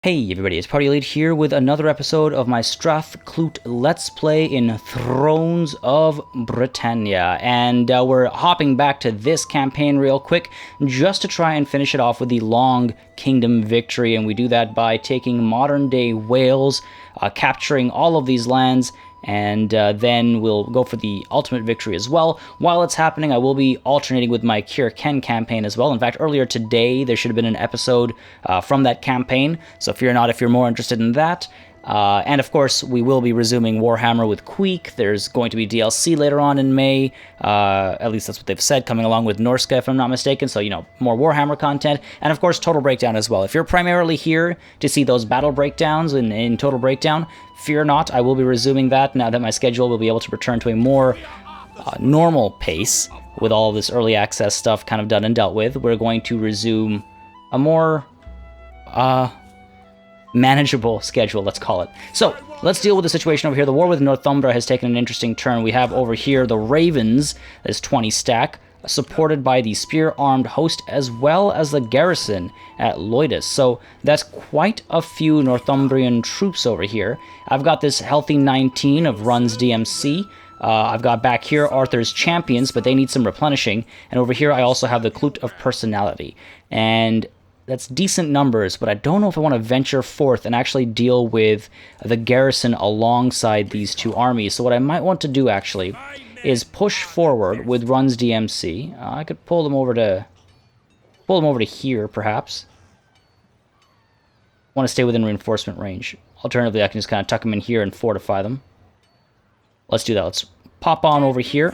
Hey everybody, it's Party Elite here with another episode of my Strat Clut Let's Play in Thrones of Britannia. And we're hopping back to this campaign real quick, just to try and finish it off with the Long Kingdom victory. And we do that by taking modern-day Wales, capturing all of these lands, and then we'll go for the ultimate victory as well. While it's happening, I will be alternating with my Cure Ken campaign as well. In fact, earlier today, there should have been an episode from that campaign, so fear not if you're more interested in that. And of course, we will be resuming Warhammer with Queek. There's going to be DLC later on in May, at least that's what they've said, coming along with Norska, if I'm not mistaken, so, you know, more Warhammer content. And of course, Total Breakdown as well. If you're primarily here to see those battle breakdowns in Total Breakdown, fear not, I will be resuming that now that my schedule will be able to return to a more normal pace with all of this early access stuff kind of done and dealt with. We're going to resume a more manageable schedule, let's call it. So, let's deal with the situation over here. The war with Northumbria has taken an interesting turn. We have over here the Ravens, this 20 stack, supported by the spear-armed host as well as the garrison at Loidus. So that's quite a few Northumbrian troops over here. I've got this healthy 19 of Run's DMC. I've got back here Arthur's Champions, but they need some replenishing. And over here I also have the Clut of Personality. And that's decent numbers, but I don't know if I want to venture forth and actually deal with the garrison alongside these two armies. So what I might want to do, actually, is push forward with Run's DMC. I could pull them over to here, perhaps. Want to stay within reinforcement range. Alternatively, I can just kind of tuck them in here and fortify them. Let's do that. Let's pop on over here.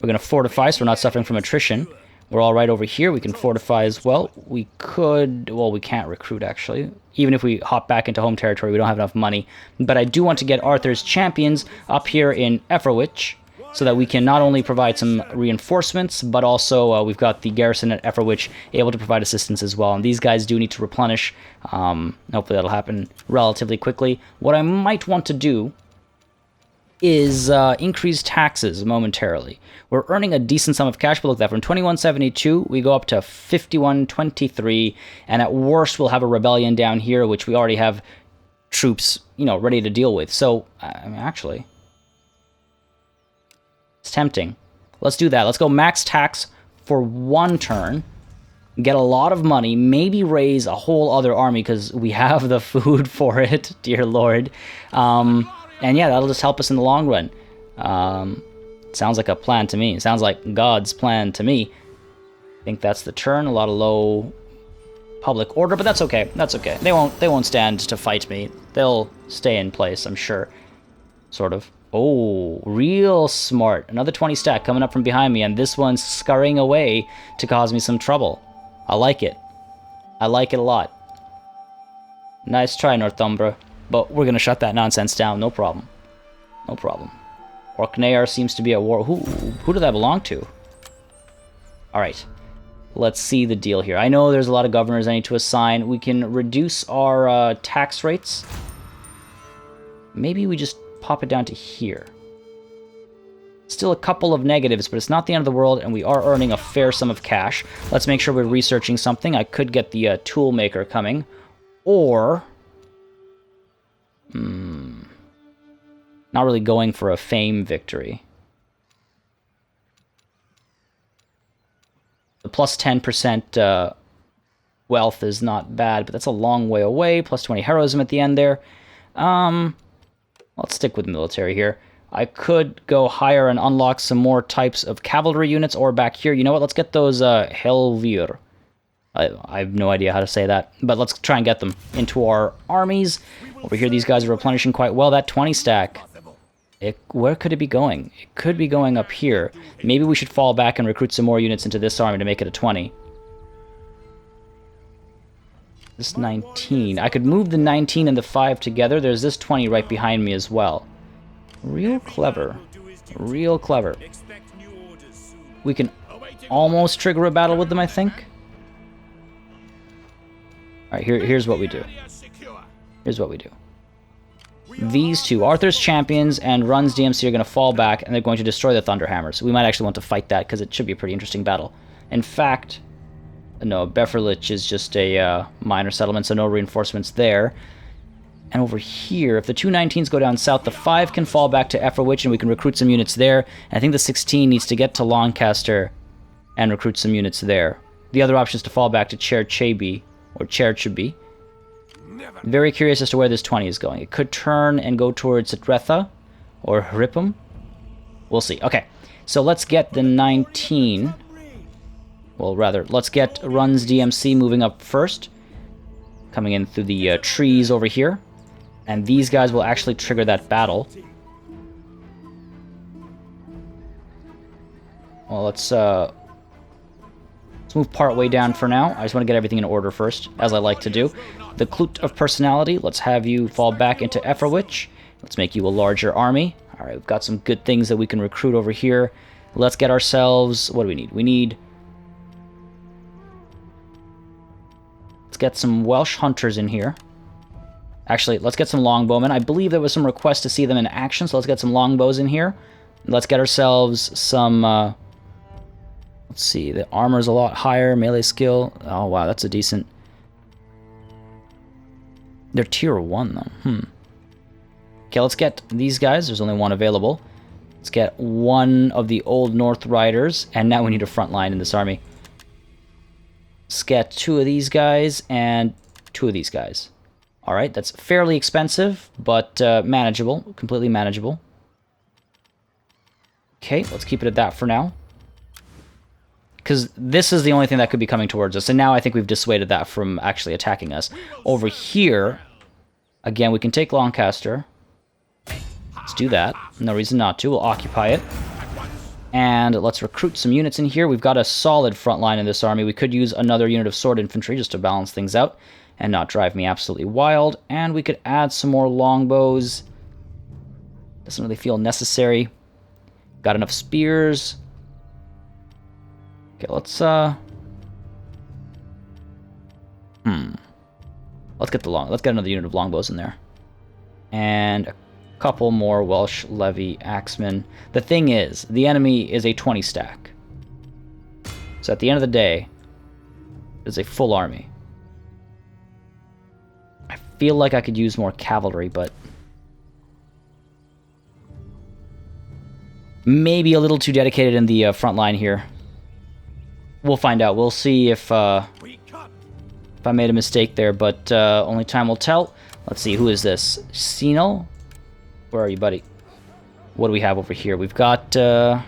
We're going to fortify, so we're not suffering from attrition. We're all right over here. We can fortify as well. We could... well, we can't recruit, actually. Even if we hop back into home territory, we don't have enough money. But I do want to get Arthur's Champions up here in Efferwich, so that we can not only provide some reinforcements, but also we've got the garrison at Efferwich able to provide assistance as well. And these guys do need to replenish. Hopefully that'll happen relatively quickly. What I might want to do is increase taxes momentarily. We're earning a decent sum of cash, but look at that. From 2172, we go up to 5123, and at worst, we'll have a rebellion down here, which we already have troops, you know, ready to deal with. So, I mean, actually, it's tempting. Let's do that. Let's go max tax for one turn, get a lot of money, maybe raise a whole other army, because we have the food for it, dear lord. And yeah, that'll just help us in the long run. Sounds like a plan to me. It sounds like God's plan to me. I think that's the turn. A lot of low public order, but that's okay. That's okay. They won't stand to fight me. They'll stay in place, I'm sure. Sort of. Oh, real smart. Another 20 stack coming up from behind me, and this one's scurrying away to cause me some trouble. I like it. I like it a lot. Nice try, Northumbria. But we're going to shut that nonsense down, no problem. No problem. Orkneyar seems to be at war. Who do that belong to? Alright. Let's see the deal here. I know there's a lot of governors I need to assign. We can reduce our tax rates. Maybe we just pop it down to here. Still a couple of negatives, but it's not the end of the world, and we are earning a fair sum of cash. Let's make sure we're researching something. I could get the tool maker coming. Or... not really going for a fame victory. The plus 10% wealth is not bad, but that's a long way away. Plus 20 heroism at the end there. Let's stick with military here. I could go higher and unlock some more types of cavalry units, or back here. You know what? Let's get those Helvir. I have no idea how to say that, but let's try and get them into our armies. Over here, these guys are replenishing quite well. That 20 stack, where could it be going? It could be going up here. Maybe we should fall back and recruit some more units into this army to make it a 20. This 19. I could move the 19 and the 5 together. There's this 20 right behind me as well. Real clever. Real clever. We can almost trigger a battle with them, I think. Alright, here's what we do. Here's what we do. These two, Arthur's Champions and Run's DMC, are going to fall back, and they're going to destroy the Thunderhammers. We might actually want to fight that, because it should be a pretty interesting battle. In fact, No, Beverlich is just a minor settlement, so no reinforcements there. And over here, if the 219s go down south, the 5 can fall back to Efferwich, and we can recruit some units there. And I think the 16 needs to get to Lancaster and recruit some units there. The other option is to fall back to Chercheby, or Chercheby. Very curious as to where this 20 is going. It could turn and go towards Dretha or Ripham. We'll see. Okay, so let's get the 19. Well, rather, let's get Run's DMC moving up first. Coming in through the trees over here. And these guys will actually trigger that battle. Well, let's move part way down for now. I just want to get everything in order first, as I like to do. The Clut of Personality, let's have you fall back into Efferwich. Let's make you a larger army. Alright, we've got some good things that we can recruit over here. Let's get ourselves... What do we need? We need... Let's get some Welsh hunters in here. Actually, let's get some longbowmen. I believe there was some request to see them in action, so let's get some longbows in here. Let's get ourselves some... let's see, the armor's a lot higher, melee skill. Oh, wow, that's a decent... They're tier 1, though. Okay, let's get these guys. There's only one available. Let's get one of the old North Riders, and now we need a front line in this army. Let's get 2 of these guys and 2 of these guys. Alright, that's fairly expensive, but manageable. Completely manageable. Okay, let's keep it at that for now. Because this is the only thing that could be coming towards us, and now I think we've dissuaded that from actually attacking us. Over here, again, we can take Lancaster. Let's do that. No reason not to. We'll occupy it. And let's recruit some units in here. We've got a solid front line in this army. We could use another unit of sword infantry just to balance things out and not drive me absolutely wild. And we could add some more longbows. Doesn't really feel necessary. Got enough spears. Okay, let's let's get another unit of longbows in there. And a couple more Welsh levy axemen. The thing is, the enemy is a 20 stack. So at the end of the day, it's a full army. I feel like I could use more cavalry, but maybe a little too dedicated in the front line here. We'll find out. We'll see if I made a mistake there, but only time will tell. Let's see, who is this? Senil? Where are you, buddy? What do we have over here? We've got... Alright,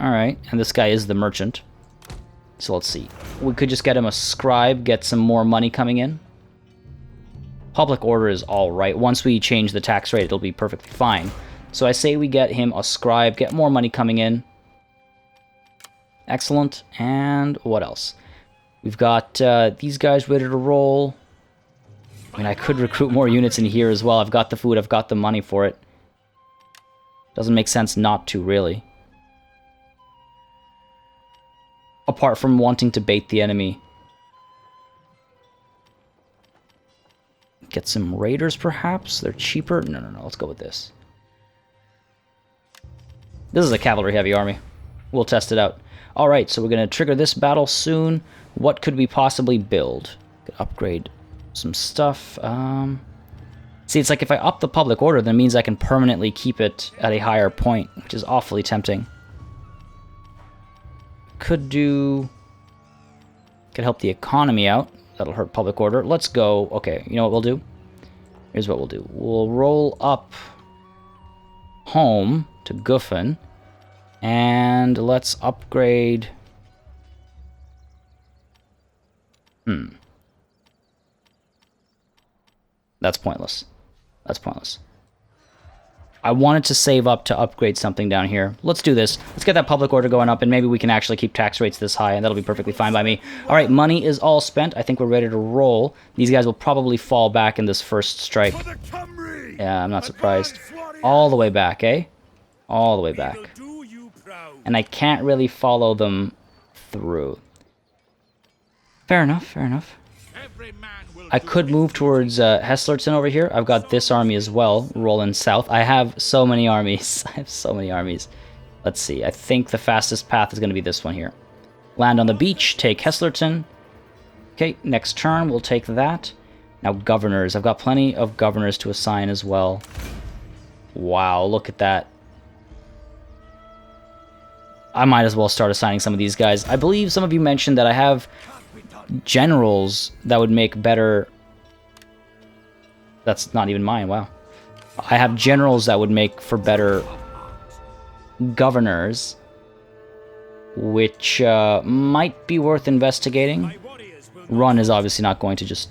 alright. And this guy is the merchant. So let's see. We could just get him a scribe, get some more money coming in. Public order is alright. Once we change the tax rate, it'll be perfectly fine. So I say we get him a scribe, get more money coming in. Excellent. And what else? We've got these guys ready to roll. I mean, I could recruit more units in here as well. I've got the food, I've got the money for it. Doesn't make sense not to, really. Apart from wanting to bait the enemy. Get some raiders, perhaps? They're cheaper? No, let's go with this. This is a cavalry-heavy army. We'll test it out. Alright, so we're going to trigger this battle soon. What could we possibly build? Could upgrade some stuff. See, it's like if I up the public order, that means I can permanently keep it at a higher point, which is awfully tempting. Could help the economy out. That'll hurt public order. Let's go. Okay, you know what we'll do? Here's what we'll do. We'll roll up home to Guffen. And let's upgrade... That's pointless. That's pointless. I wanted to save up to upgrade something down here. Let's do this. Let's get that public order going up, and maybe we can actually keep tax rates this high, and that'll be perfectly fine by me. All right, money is all spent. I think we're ready to roll. These guys will probably fall back in this first strike. Yeah, I'm not surprised. All the way back, eh? All the way back. And I can't really follow them through. Fair enough, fair enough. I could move towards Hesslerton over here. I've got this army as well, rolling south. I have so many armies. I have so many armies. Let's see. I think the fastest path is going to be this one here. Land on the beach, take Hesslerton. Okay, next turn, we'll take that. Now, governors. I've got plenty of governors to assign as well. Wow, look at that. I might as well start assigning some of these guys. I believe some of you mentioned that I have generals that would make better... That's not even mine, wow. I have generals that would make for better governors, which might be worth investigating. Run is obviously not going to just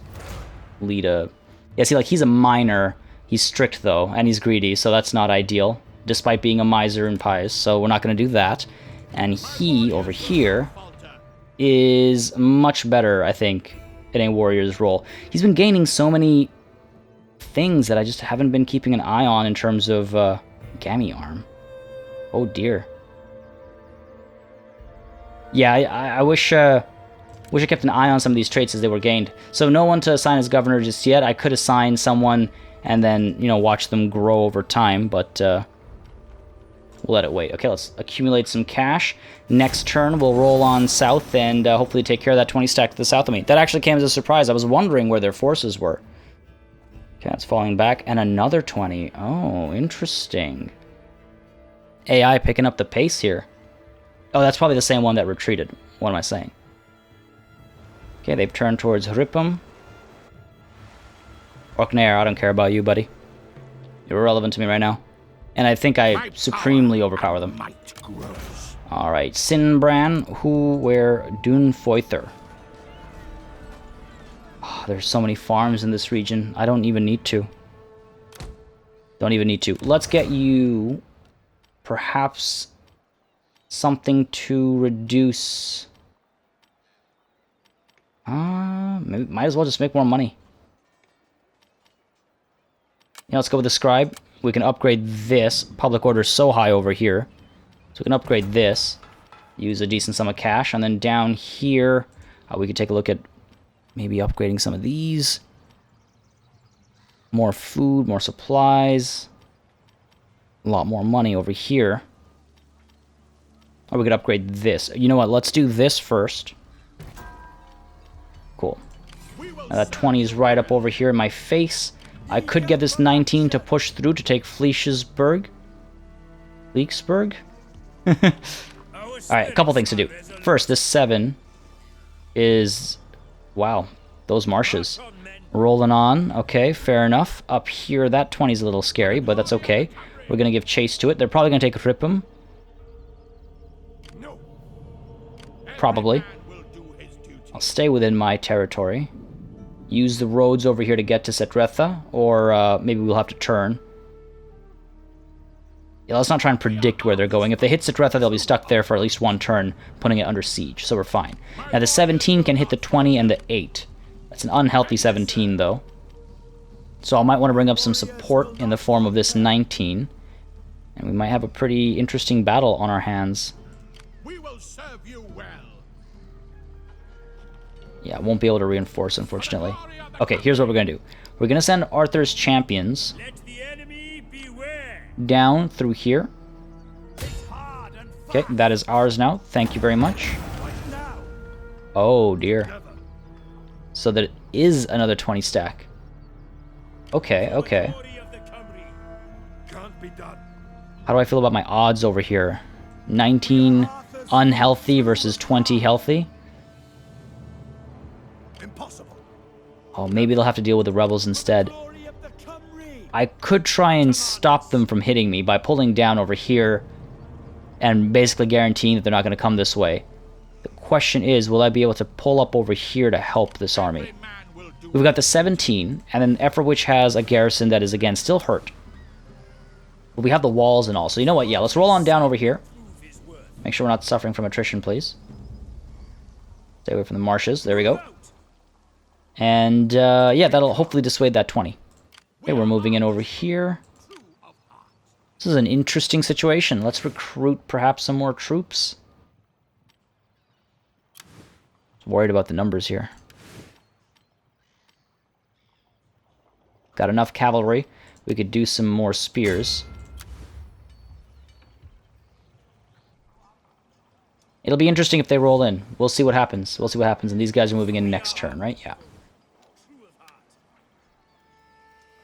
lead a... Yeah, see, like, he's a miner. He's strict, though, and he's greedy, so that's not ideal, despite being a miser and pious, so we're not going to do that. And he, over here, is much better, I think, in a warrior's role. He's been gaining so many things that I just haven't been keeping an eye on in terms of Gammy Arm. Oh, dear. Yeah, I wish I kept an eye on some of these traits as they were gained. So no one to assign as governor just yet. I could assign someone and then, you know, watch them grow over time, but we'll let it wait. Okay, let's accumulate some cash. Next turn, we'll roll on south and hopefully take care of that 20 stack to the south of me. That actually came as a surprise. I was wondering where their forces were. Okay, that's falling back. And another 20. Oh, interesting. AI picking up the pace here. Oh, that's probably the same one that retreated. What am I saying? Okay, they've turned towards Rippum. Orknair, I don't care about you, buddy. You're irrelevant to me right now. And I think I supremely overpower them. Alright, Sinbran, who, where, Dunfoither. Oh, there's so many farms in this region. I don't even need to. Don't even need to. Let's get you perhaps something to reduce. Maybe, might as well just make more money. Yeah, let's go with the scribe. We can upgrade this. Public order is so high over here. So we can upgrade this. Use a decent sum of cash. And then down here, we could take a look at maybe upgrading some of these. More food, more supplies. A lot more money over here. Or we could upgrade this. You know what? Let's do this first. Cool. Now that 20 is right up over here in my face. I could get this 19 to push through to take Fleishsburg. Leaksburg? Alright, a couple things to do. First, this 7 is... Wow, those marshes. Rolling on. Okay, fair enough. Up here, that 20 is a little scary, but that's okay. We're going to give chase to it. They're probably going to take Rippum. Probably. I'll stay within my territory. Use the roads over here to get to Setretha, or maybe we'll have to turn. Yeah, let's not try and predict where they're going. If they hit Setretha, they'll be stuck there for at least one turn, putting it under siege, so we're fine. Now the 17 can hit the 20 and the 8. That's an unhealthy 17, though. So I might want to bring up some support in the form of this 19. And we might have a pretty interesting battle on our hands. We will serve you well. Yeah, won't be able to reinforce, unfortunately. Okay, here's what we're going to do. We're going to send Arthur's champions down through here. Okay, that is ours now. Thank you very much. Oh, dear. So that it is another 20 stack. Okay, okay. How do I feel about my odds over here? 19 unhealthy versus 20 healthy? Oh, maybe they'll have to deal with the rebels instead. I could try and stop them from hitting me by pulling down over here and basically guaranteeing that they're not going to come this way. The question is, will I be able to pull up over here to help this army? We've got the 17, and then Efferwich has a garrison that is, again, still hurt. But we have the walls and all, so you know what? Yeah, let's roll on down over here. Make sure we're not suffering from attrition, please. Stay away from the marshes. There we go. And, yeah, that'll hopefully dissuade that 20. Okay, we're moving in over here. This is an interesting situation. Let's recruit perhaps some more troops. Worried about the numbers here. Got enough cavalry. We could do some more spears. It'll be interesting if they roll in. We'll see what happens. We'll see what happens. And these guys are moving in next turn, right? Yeah.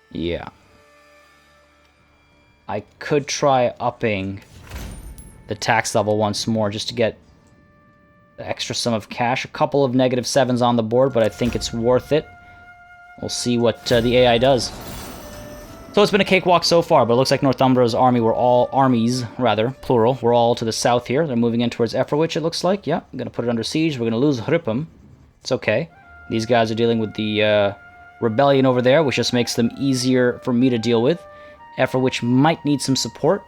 Yeah. I could try upping the tax level once more just to get the extra sum of cash. A couple of -7s on the board, but I think it's worth it. We'll see what the AI does. So it's been a cakewalk so far, but it looks like Northumbria's armies, plural, we're all to the south here. They're moving in towards Efrewich, it looks like. Yeah, I'm going to put it under siege. We're going to lose Hripham. It's okay. These guys are dealing with the rebellion over there, which just makes them easier for me to deal with. Efrewich might need some support.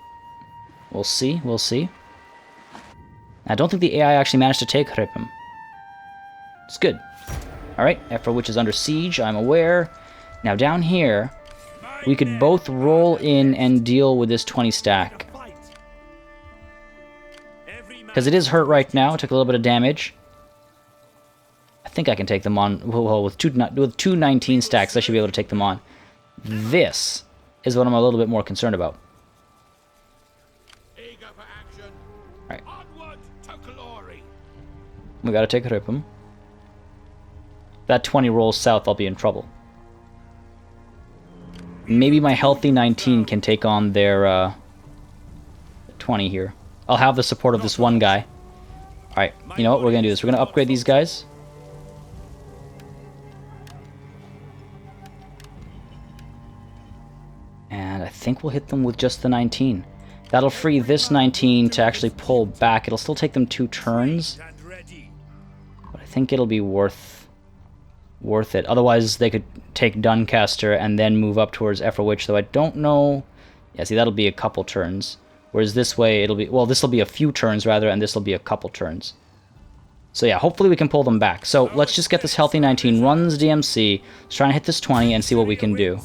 We'll see, we'll see. I don't think the AI actually managed to take Hripham. It's good. Alright, Efrewich is under siege, I'm aware. Now down here, we could both roll in and deal with this 20 stack. Because it is hurt right now, it took a little bit of damage. I think I can take them on, well, with two 19 stacks, I should be able to take them on. This is what I'm a little bit more concerned about. Alright. We gotta take Hripham. If that 20 rolls south, I'll be in trouble. Maybe my healthy 19 can take on their 20 here. I'll have the support of this one guy. Alright, you know what? We're gonna do this. We're gonna upgrade these guys. And I think we'll hit them with just the 19. That'll free this 19 to actually pull back. It'll still take them 2 turns. But I think it'll be worth it. Otherwise, they could take Doncaster and then move up towards Efrewich, though I don't know... Yeah, see, that'll be a couple turns. Whereas this way, it'll be... Well, this will be a few turns, rather, and this will be a couple turns. So yeah, hopefully we can pull them back. So let's just get this healthy 19, runs DMC, let's try and hit this 20 and see what we can do.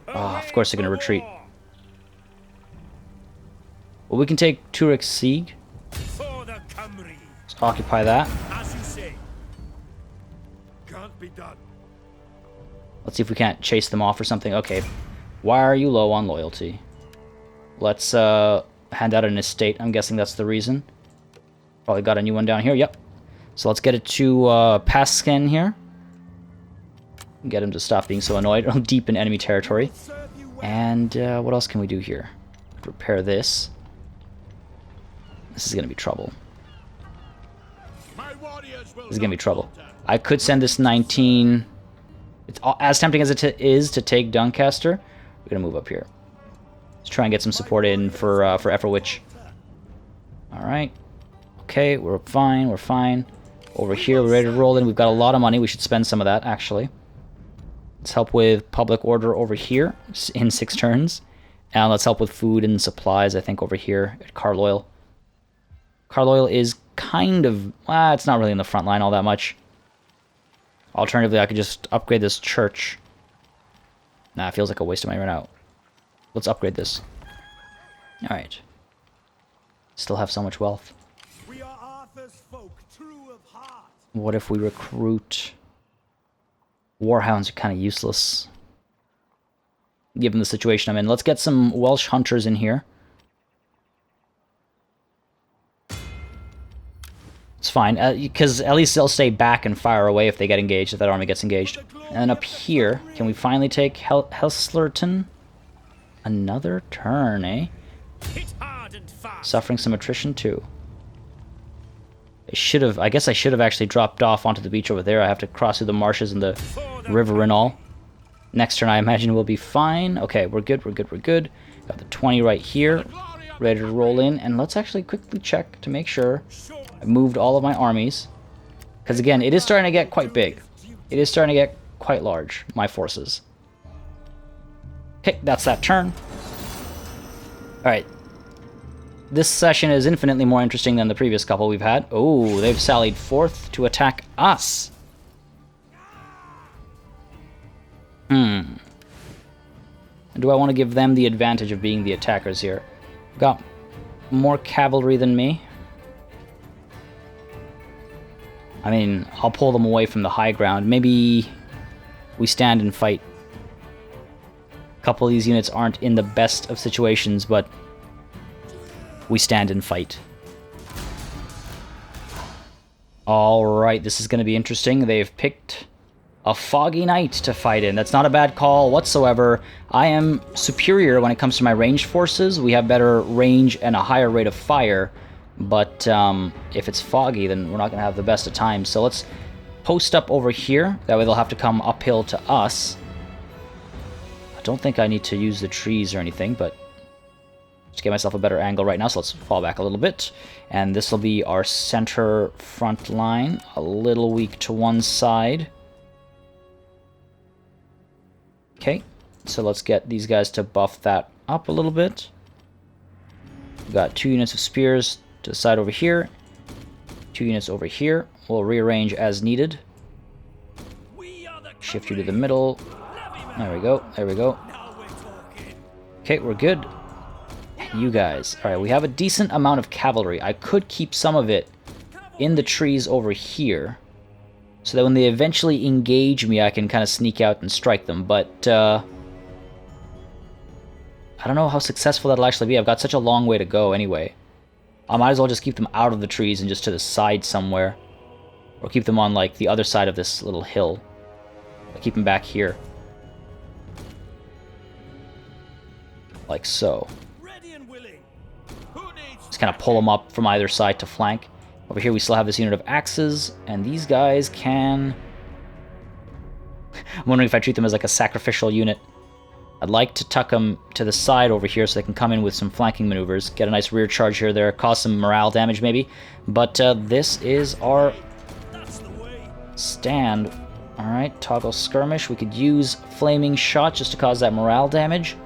Oh, of course they're going to retreat. Well, we can take Turek Sieg. Let's occupy that. Let's see if we can't chase them off or something. Okay. Why are you low on loyalty? Let's hand out an estate. I'm guessing that's the reason. Probably got a new one down here. Yep. So let's get it to Pasken here. Get him to stop being so annoyed. Deep in enemy territory. And what else can we do here? Repair this. This is going to be trouble. This is going to be trouble. I could send this 19... It's as tempting as it is to take Doncaster. We're going to move up here. Let's try and get some support in for Efrewich. Alright. Okay, we're fine, we're fine. Over here, we're ready to roll in. We've got a lot of money. We should spend some of that, actually. Let's help with public order over here in 6 turns. And let's help with food and supplies, I think, over here at Carlisle. Carlisle is kind of... it's not really in the front line all that much. Alternatively, I could just upgrade this church. Nah, it feels like a waste of money right now. Let's upgrade this. Alright. Still have so much wealth. We are Arthur's folk, true of heart. What if we recruit... Warhounds are kind of useless. Given the situation I'm in. Let's get some Welsh hunters in here. It's fine, because at least they'll stay back and fire away if they get engaged, if that army gets engaged. And then up here, can we finally take Helslerton? Another turn, eh? Suffering some attrition too. I guess I should have actually dropped off onto the beach over there. I have to cross through the marshes and the river and all. Next turn I imagine we'll be fine. Okay, we're good, we're good, we're good. Got the 20 right here. Ready to roll in. And let's actually quickly check to make sure I've moved all of my armies. Because again, it is starting to get quite big. It is starting to get quite large, my forces. Okay, that's that turn. Alright. This session is infinitely more interesting than the previous couple we've had. Oh, they've sallied forth to attack us. Do I want to give them the advantage of being the attackers here? Got more cavalry than me. I mean, I'll pull them away from the high ground. Maybe we stand and fight. A couple of these units aren't in the best of situations, but we stand and fight. Alright, this is going to be interesting. They've picked a foggy night to fight in. That's not a bad call whatsoever. I am superior when it comes to my ranged forces. We have better range and a higher rate of fire. But if it's foggy, then we're not going to have the best of times. So let's post up over here. That way they'll have to come uphill to us. I don't think I need to use the trees or anything, but just get myself a better angle right now. So let's fall back a little bit. And this will be our center front line. A little weak to one side. Okay, so let's get these guys to buff that up a little bit. We've got 2 units of spears to the side over here. 2 units over here. We'll rearrange as needed. Shift you to the middle. There we go, there we go. Okay, we're good. You guys. Alright, we have a decent amount of cavalry. I could keep some of it in the trees over here, so that when they eventually engage me, I can kind of sneak out and strike them. But, I don't know how successful that'll actually be. I've got such a long way to go anyway. I might as well just keep them out of the trees and just to the side somewhere. Or keep them on, like, the other side of this little hill. I'll keep them back here. Like so. Just kind of pull them up from either side to flank. Over here we still have this unit of axes, and these guys can... I'm wondering if I treat them as like a sacrificial unit. I'd like to tuck them to the side over here so they can come in with some flanking maneuvers, get a nice rear charge here there, cause some morale damage maybe. But this is our stand. Alright, toggle skirmish. We could use flaming shot just to cause that morale damage.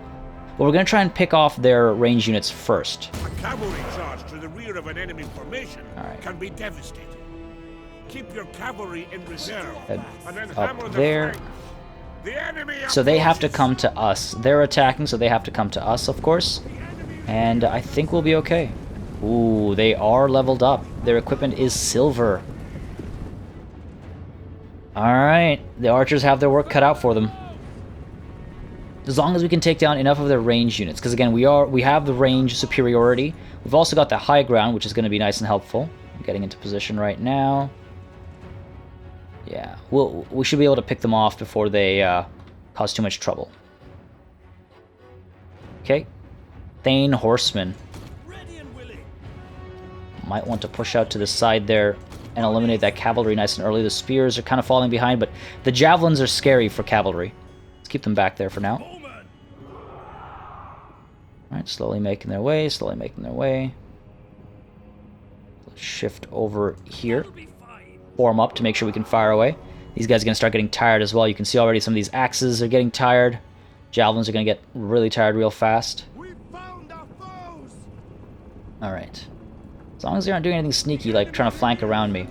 But we're going to try and pick off their range units first. A cavalry charge to the rear of an enemy formation can be devastating. Keep your cavalry in reserve and then hammer up there. The enemy so they have to come to us. They're attacking, so they have to come to us, of course. And I think we'll be okay. Ooh, they are leveled up. Their equipment is silver. Alright, the archers have their work cut out for them. As long as we can take down enough of their range units, because again, we have the range superiority. We've also got the high ground, which is going to be nice and helpful. I'm getting into position right now. Yeah, we should be able to pick them off before they cause too much trouble. Okay, Thane Horsemen. Might want to push out to the side there and eliminate that cavalry nice and early. The spears are kind of falling behind, but the javelins are scary for cavalry. Let's keep them back there for now. Alright, slowly making their way, slowly making their way. Let's shift over here. Form up to make sure we can fire away. These guys are going to start getting tired as well. You can see already some of these axes are getting tired. Javelins are going to get really tired real fast. Alright. As long as they aren't doing anything sneaky, like trying to flank around me.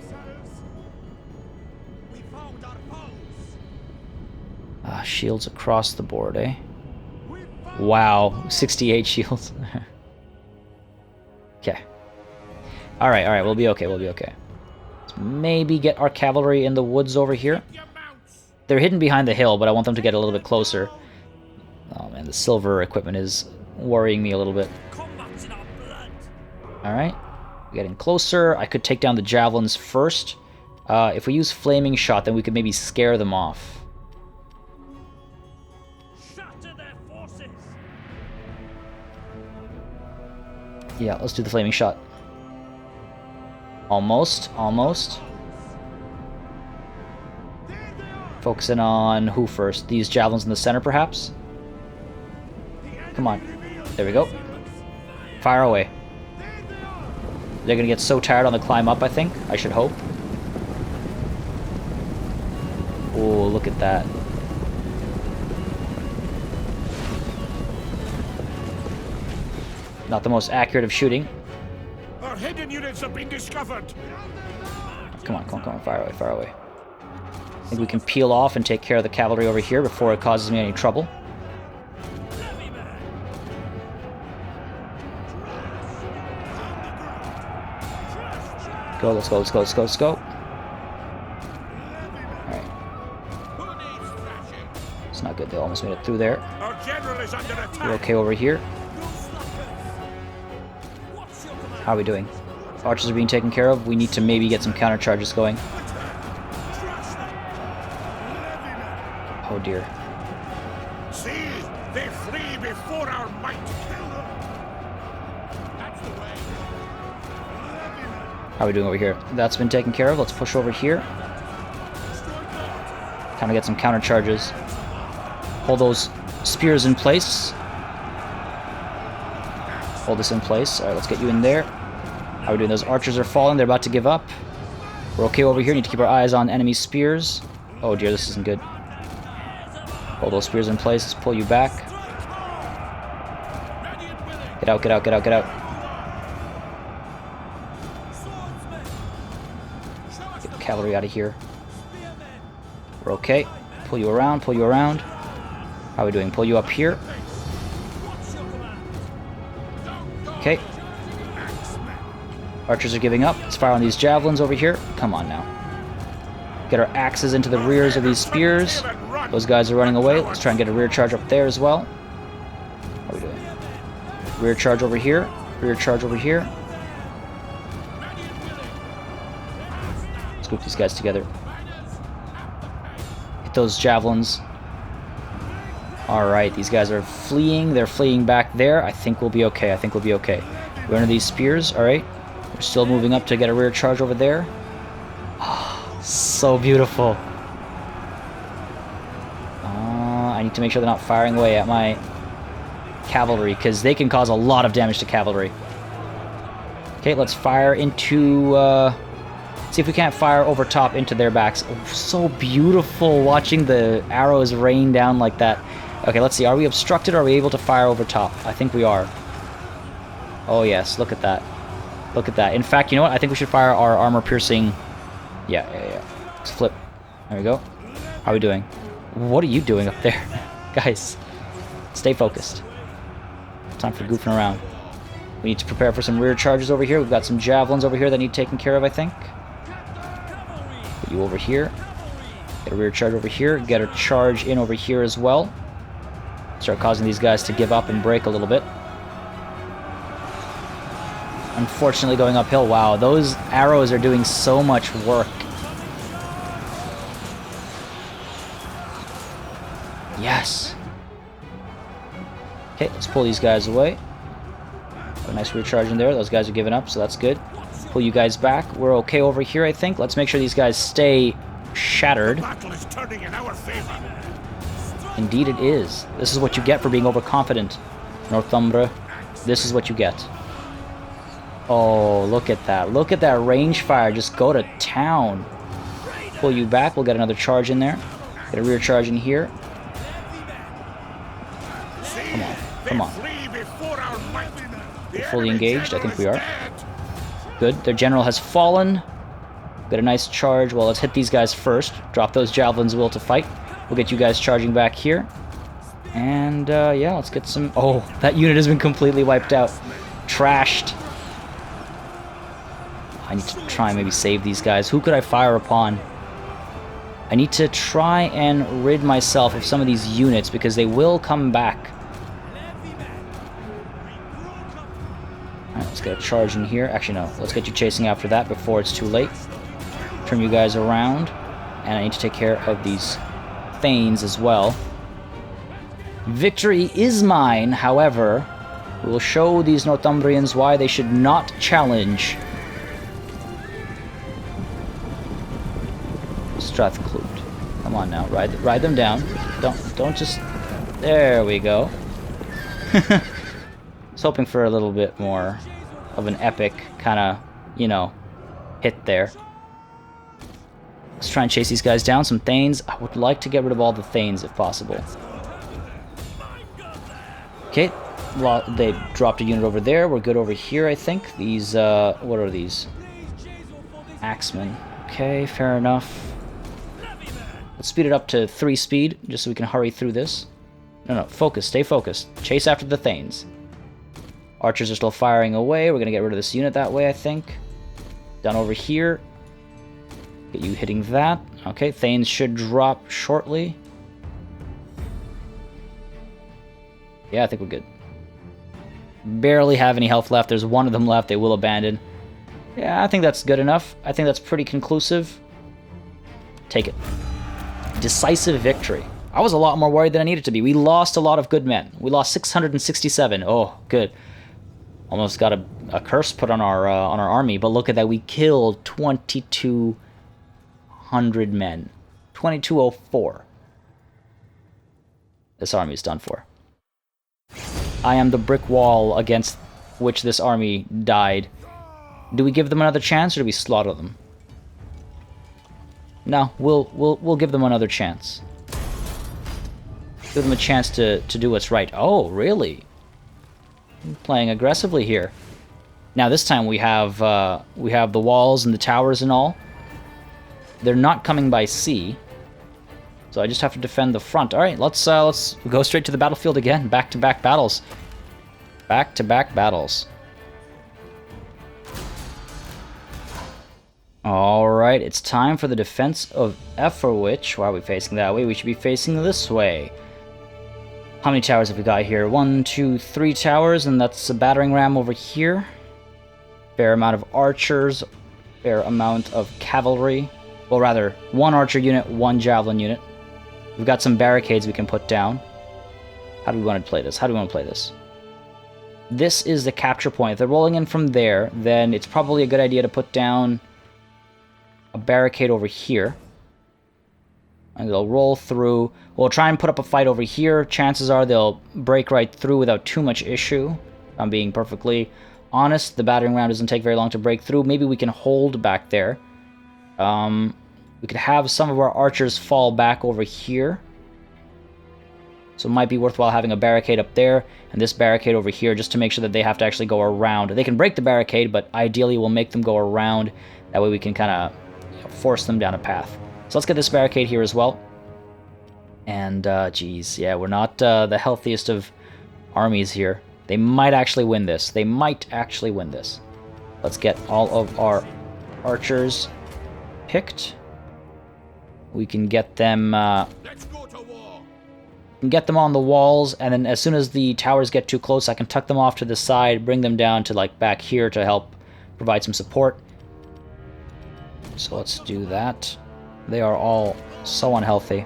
Shields across the board, eh? Wow, 68 shields. Okay. Alright, we'll be okay, we'll be okay. Let's maybe get our cavalry in the woods over here. They're hidden behind the hill, but I want them to get a little bit closer. Oh man, the silver equipment is worrying me a little bit. Alright, getting closer. I could take down the javelins first. If we use flaming shot, then we could maybe scare them off. Yeah, let's do the flaming shot. Almost, almost. Focusing on who first? These javelins in the center, perhaps? Come on. There we go. Fire away. They're gonna get so tired on the climb up, I think. I should hope. Oh, look at that. Not the most accurate of shooting. Our hidden units have been discovered. Come on, come on, come on, fire away, fire away. I think we can peel off and take care of the cavalry over here before it causes me any trouble. Go, let's go, let's go, let's go, let's go. Alright. It's not good, they almost made it through there. Our general is under attack. We're okay over here. How are we doing? Archers are being taken care of. We need to maybe get some counter charges going. Oh dear. See, they flee before our might. How are we doing over here? That's been taken care of. Let's push over here. Kind of get some counter charges. Hold those spears in place. Hold this in place. Alright, let's get you in there. How are we doing? Those archers are falling. They're about to give up. We're okay over here. Need to keep our eyes on enemy spears. Oh dear, this isn't good. Hold those spears in place. Let's pull you back. Get out, get out, get out, get out. Get the cavalry out of here. We're okay. Pull you around, pull you around. How are we doing? Pull you up here. Okay. Archers are giving up. Let's fire on these javelins over here. Come on now. Get our axes into the rears of these spears. Those guys are running away. Let's try and get a rear charge up there as well. How are we doing? Rear charge over here. Rear charge over here. Let's group these guys together. Hit those javelins. Alright, these guys are fleeing. They're fleeing back there. I think we'll be okay. I think we'll be okay. We're into these spears. Alright. We're still moving up to get a rear charge over there. Oh, so beautiful. I need to make sure they're not firing away at my cavalry, because they can cause a lot of damage to cavalry. Okay, let's fire into... see if we can't fire over top into their backs. Oh, so beautiful watching the arrows rain down like that. Okay, let's see. Are we obstructed or are we able to fire over top? I think we are. Oh, yes. Look at that. Look at that. In fact, you know what? I think we should fire our armor-piercing... Yeah. Let's flip. There we go. How are we doing? What are you doing up there? Guys, stay focused. Time for goofing around. We need to prepare for some rear charges over here. We've got some javelins over here that need taken care of, I think. Put you over here. Get a rear charge over here. Get a charge in over here as well. Start causing these guys to give up and break a little bit. Unfortunately going uphill. Wow, those arrows are doing so much work. Yes. Okay, let's pull these guys away. Got a nice recharge in there. Those guys are giving up, so that's good. Pull you guys back. We're okay over here, I think. Let's make sure these guys stay shattered. The battle is turning in our favor. Indeed it is. This is what you get for being overconfident, Northumbria. This is what you get. Oh, look at that. Look at that range fire. Just go to town. Pull you back. We'll get another charge in there. Get a rear charge in here. Come on. Come on. We're fully engaged. I think we are. Good. Their general has fallen. Got a nice charge. Well, let's hit these guys first. Drop those javelins, will to fight. We'll get you guys charging back here. And, yeah, let's get some... Oh, that unit has been completely wiped out. Trashed. I need to try and maybe save these guys. Who could I fire upon? I need to try and rid myself of some of these units because they will come back. Alright, let's get a charge in here. Actually, no. Let's get you chasing after that before it's too late. Turn you guys around. And I need to take care of these Thanes as well. Victory is mine, however. We will show these Northumbrians why they should not challenge Strat Clut. Come on now, ride them down. Don't just... There we go. I was hoping for a little bit more of an epic kind of, you know, hit there. Let's try and chase these guys down. Some Thanes. I would like to get rid of all the Thanes if possible. Okay, well, they dropped a unit over there. We're good over here, I think. These, what are these? Axemen. Okay, fair enough. Let's speed it up to 3 speed, just so we can hurry through this. No, focus, stay focused. Chase after the Thanes. Archers are still firing away. We're going to get rid of this unit that way, I think. Down over here. Get you hitting that. Okay, Thanes should drop shortly. Yeah, I think we're good. Barely have any health left. There's one of them left. They will abandon. Yeah, I think that's good enough. I think that's pretty conclusive. Take it. Decisive victory. I was a lot more worried than I needed to be. We lost a lot of good men. We lost 667. Oh, good. Almost got a curse put on our army, but look at that. We killed 2,200 men. 2,204. This army is done for. I am the brick wall against which this army died. Do we give them another chance, or do we slaughter them? No, we'll give them another chance. Give them a chance to do what's right. Oh, really? I'm playing aggressively here. Now this time we have the walls and the towers and all. They're not coming by sea, so I just have to defend the front. All right, let's go straight to the battlefield again. Back-to-back battles. Back-to-back battles. Alright, it's time for the defense of Efferwich. Why are we facing that way? We should be facing this way. How many towers have we got here? 1, 2, 3 towers, and that's a battering ram over here. Fair amount of archers, fair amount of cavalry. Well, rather, 1 archer unit, 1 javelin unit. We've got some barricades we can put down. How do we want to play this? This is the capture point. If they're rolling in from there, then it's probably a good idea to put down a barricade over here. And they'll roll through. We'll try and put up a fight over here. Chances are they'll break right through without too much issue. If I'm being perfectly honest, the battering ram doesn't take very long to break through. Maybe we can hold back there. We could have some of our archers fall back over here. So it might be worthwhile having a barricade up there and this barricade over here just to make sure that they have to actually go around. They can break the barricade, but ideally we'll make them go around. That way we can kind of force them down a path. So let's get this barricade here as well. And, geez, yeah, we're not the healthiest of armies here. They might actually win this. Let's get all of our archers picked. We can get them, Let's go to war. get them on the walls, and then as soon as the towers get too close, I can tuck them off to the side, bring them down to, like, back here to help provide some support. So let's do that. They are all so unhealthy.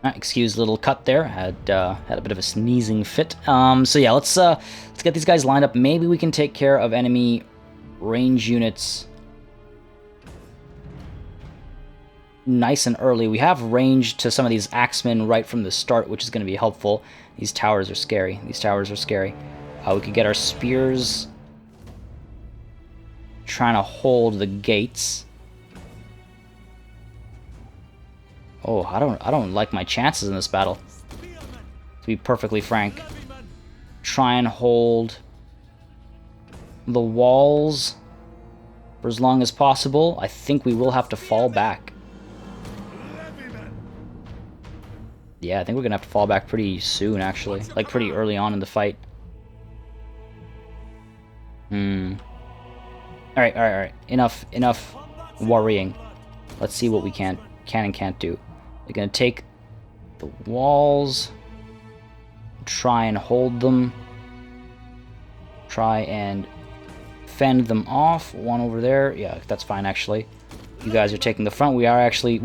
Excuse the little cut there. Had a bit of a sneezing fit. So yeah, let's get these guys lined up. Maybe we can take care of enemy range units nice and early. We have range to some of these axemen right from the start, which is going to be helpful. These towers are scary. We could get our spears trying to hold the gates. Oh, I don't like my chances in this battle, to be perfectly frank. Try and hold the walls for as long as possible. I think we will have to fall back. Yeah, I think we're gonna have to fall back pretty soon, actually. Like, pretty early on in the fight. Alright. Enough worrying. Let's see what we can and can't do. They're gonna take the walls, try and hold them, try and fend them off. One over there. Yeah, that's fine, actually. You guys are taking the front. We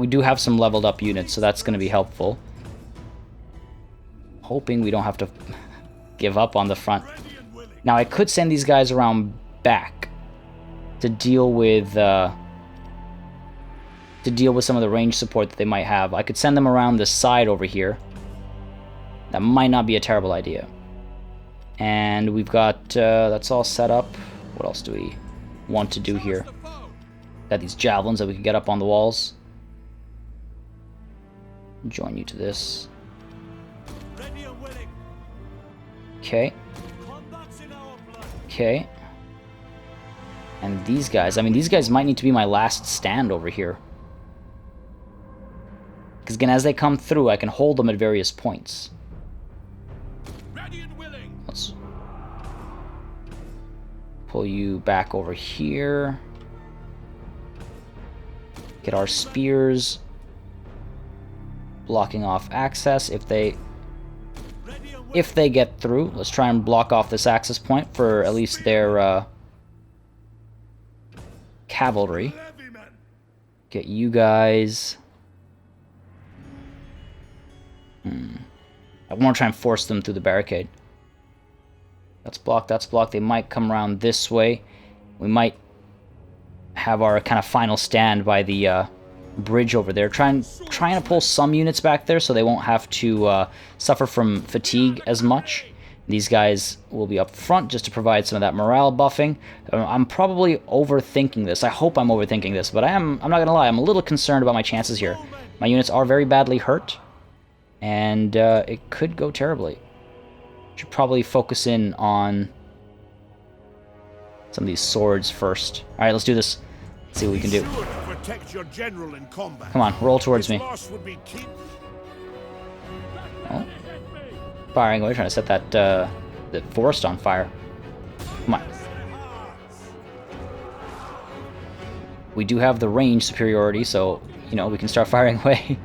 do have some leveled up units, so that's gonna be helpful. Hoping we don't have to give up on the front. Now, I could send these guys around back to deal with some of the range support that they might have. I could send them around the side over here. That might not be a terrible idea. And we've got that's all set up. What else do we want to do here? Got these javelins that we can get up on the walls. Join you to this. Okay. Okay. And these guys, I mean, these guys might need to be my last stand over here. Because again, as they come through, I can hold them at various points. Let's pull you back over here. Get our spears blocking off access if they get through. Let's try and block off this access point for at least their cavalry. Get you guys... I want to try and force them through the barricade. That's blocked, that's blocked. They might come around this way. We might have our kind of final stand by the bridge over there. Trying to pull some units back there so they won't have to suffer from fatigue as much. These guys will be up front just to provide some of that morale buffing. I'm probably overthinking this. I hope I'm overthinking this, but I'm not going to lie. I'm a little concerned about my chances here. My units are very badly hurt, and it could go terribly. Should probably focus in on some of these swords first. All right, let's do this. Let's see what we can do. Come on, roll towards me. Oh. Firing away, trying to set that the forest on fire. Come on. We do have the range superiority, so, you know, we can start firing away.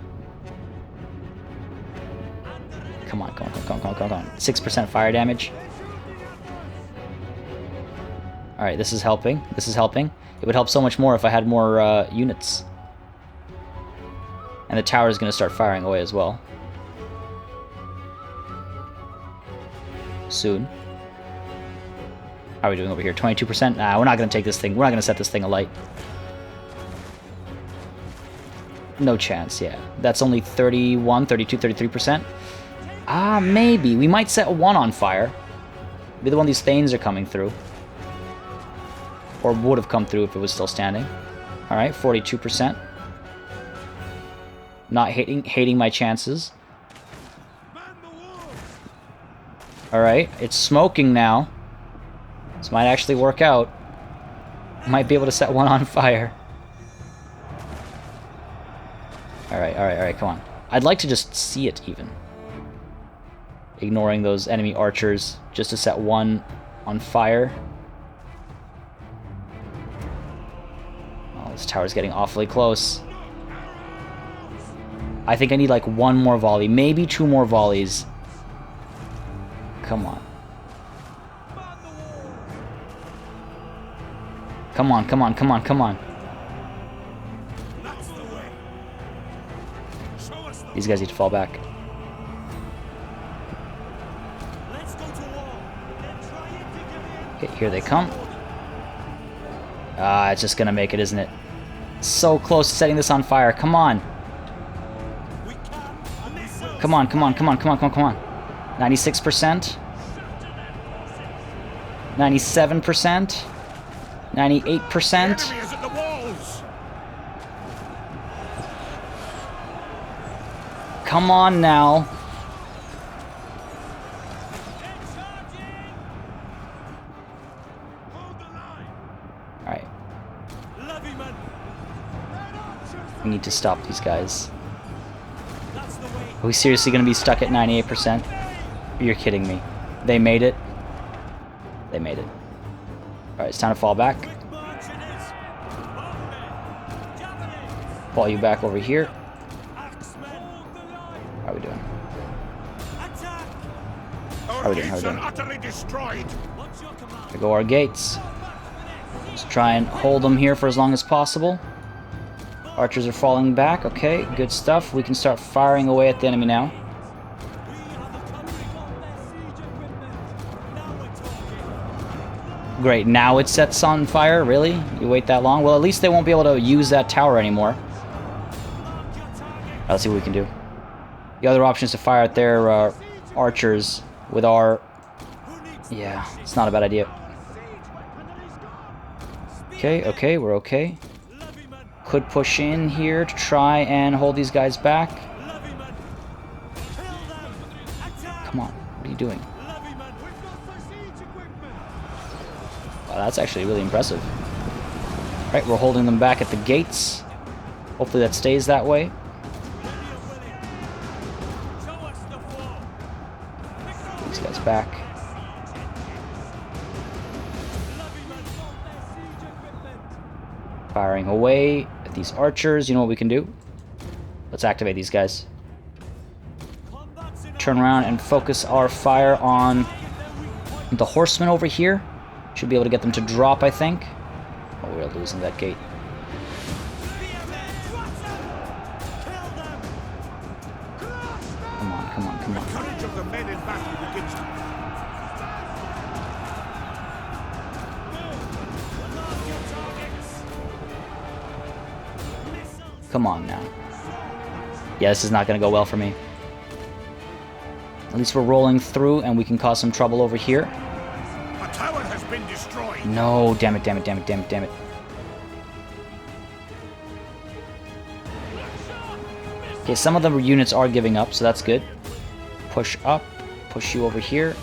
Come on, come on, come on, come on, come on. 6% fire damage. Alright, this is helping. This is helping. It would help so much more if I had more units. And the tower is going to start firing away as well. Soon. How are we doing over here? 22%? Nah, we're not going to take this thing. We're not going to set this thing alight. No chance, yeah. That's only 31, 32, 33%. Ah, maybe. We might set one on fire. Maybe the one these Thanes are coming through. Or would have come through if it was still standing. Alright, 42%. Not hating my chances. Alright, it's smoking now. This might actually work out. Might be able to set one on fire. Alright, alright, alright, come on. I'd like to just see it even. Ignoring those enemy archers, just to set one on fire. Oh, this tower's getting awfully close. I think I need like one more volley, maybe two more volleys. Come on. Come on, come on, come on, come on. These guys need to fall back. Okay, here they come. Ah, it's just gonna make it, isn't it? So close to setting this on fire. Come on. Come on, come on, come on, come on, come on, come on. 96%. 97%. 98%. Come on now. Alright. We need to stop these guys. Are we seriously going to be stuck at 98%? You're kidding me. They made it. They made it. Alright, it's time to fall back. Fall you back over here. How are we doing? How are we doing? How are we doing? There go our gates. Just try and hold them here for as long as possible. Archers are falling back. Okay, good stuff. We can start firing away at the enemy now. Great, now it sets on fire? Really? You wait that long? Well, at least they won't be able to use that tower anymore. Right, let's see what we can do. The other option is to fire at their archers with our... Yeah, it's not a bad idea. Okay, okay, we're okay. Could push in here to try and hold these guys back. Come on, what are you doing? Wow, that's actually really impressive. Alright, we're holding them back at the gates. Hopefully that stays that way. These guys back. Firing away at these archers. You know what we can do? Let's activate these guys. Turn around and focus our fire on the horsemen over here. Should be able to get them to drop, I think. Oh, losing that gate. Come on, come on, come on. The courage of the men in battle begins to... Come on now. Yeah, this is not going to go well for me. At least we're rolling through and we can cause some trouble over here. A tower has been destroyed. No, damn it, damn it, damn it, damn it, damn it. Okay, some of the units are giving up, so that's good. Push up, push you over here.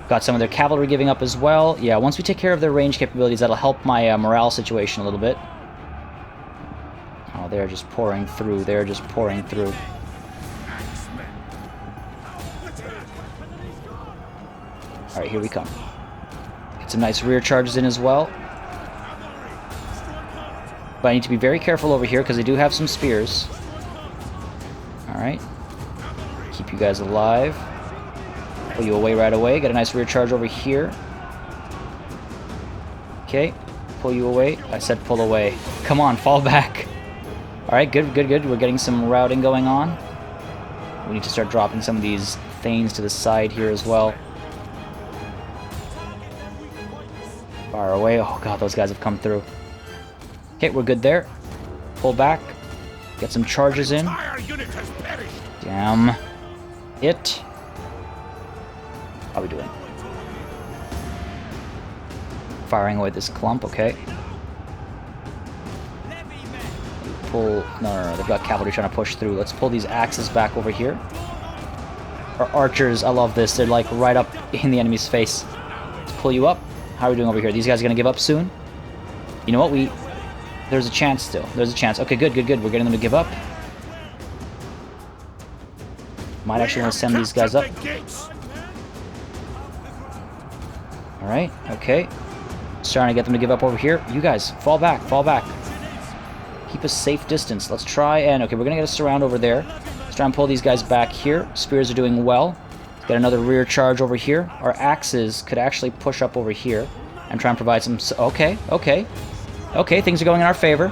Got some of their cavalry giving up as well. Yeah, once we take care of their range capabilities, that'll help my morale situation a little bit. Oh, they're just pouring through. They're just pouring through. Alright, here we come. Get some nice rear charges in as well. But I need to be very careful over here because they do have some spears. Alright. Keep you guys alive. Pull you away right away. Get a nice rear charge over here. Okay. Pull you away. I said pull away. Come on, fall back. Alright, good, good, good. We're getting some routing going on. We need to start dropping some of these Thanes to the side here as well. Far away. Oh god, those guys have come through. Okay, we're good there. Pull back. Get some charges in. Damn it. How are we doing? Firing away this clump, okay. Pull... No, they've got cavalry trying to push through. Let's pull these axes back over here. Our archers, I love this. They're like right up in the enemy's face. Let's pull you up. How are we doing over here? These guys are going to give up soon? You know what? There's a chance still. There's a chance. Okay, good, good, good. We're getting them to give up. Might actually want to send these guys up. Alright, okay. Starting to get them to give up over here. You guys, fall back, fall back. Keep a safe distance. Let's try and... Okay, we're going to get a surround over there. Let's try and pull these guys back here. Spears are doing well. Let's get another rear charge over here. Our axes could actually push up over here and try and provide some... Okay, okay. Okay, things are going in our favor.